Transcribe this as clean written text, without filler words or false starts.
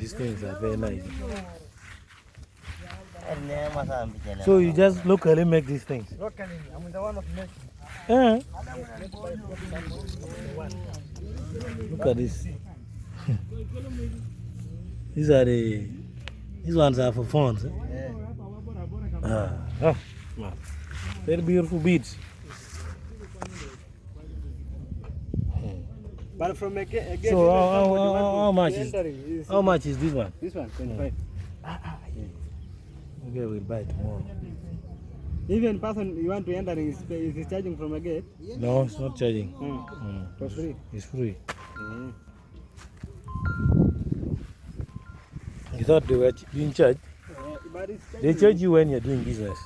these things are very nice. So you just locally make these things? Locally, I'm the one of making. Look at this. These ones are for phones. Very beautiful beads. But from again, so how much is this one? This one, 25. Okay, we'll buy tomorrow. Even person you want to enter is charging from a gate? No, it's not charging. For free? It's free. You thought they were being charged? They charge you when you're doing business.